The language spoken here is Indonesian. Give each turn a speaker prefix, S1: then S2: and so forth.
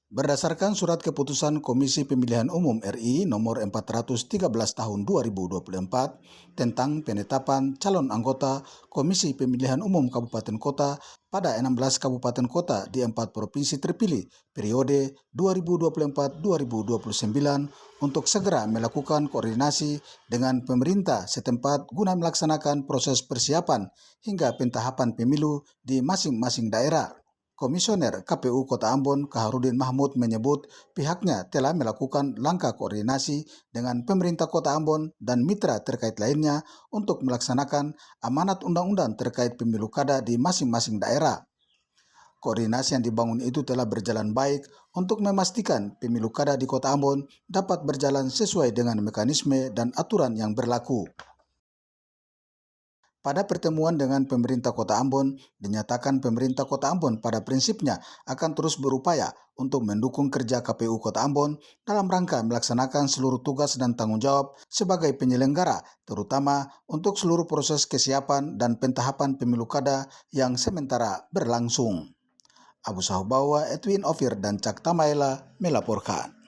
S1: Berdasarkan surat keputusan Komisi Pemilihan Umum RI nomor 413 tahun 2024 tentang penetapan calon anggota Komisi Pemilihan Umum Kabupaten Kota pada 16 kabupaten kota di 4 provinsi terpilih periode 2024-2029 untuk segera melakukan koordinasi dengan pemerintah setempat guna melaksanakan proses persiapan hingga pentahapan pemilu di masing-masing daerah. Komisioner KPU Kota Ambon, Kaharudin Mahmud menyebut pihaknya telah melakukan langkah koordinasi dengan pemerintah Kota Ambon dan mitra terkait lainnya untuk melaksanakan amanat undang-undang terkait pemilu kada di masing-masing daerah. Koordinasi yang dibangun itu telah berjalan baik untuk memastikan pemilu kada di Kota Ambon dapat berjalan sesuai dengan mekanisme dan aturan yang berlaku. Pada pertemuan dengan pemerintah Kota Ambon, dinyatakan pemerintah Kota Ambon pada prinsipnya akan terus berupaya untuk mendukung kerja KPU Kota Ambon dalam rangka melaksanakan seluruh tugas dan tanggung jawab sebagai penyelenggara, terutama untuk seluruh proses kesiapan dan pentahapan pemilu kada yang sementara berlangsung. Abu Sahubawa, Edwin Ofir, dan Cak Tamaela melaporkan.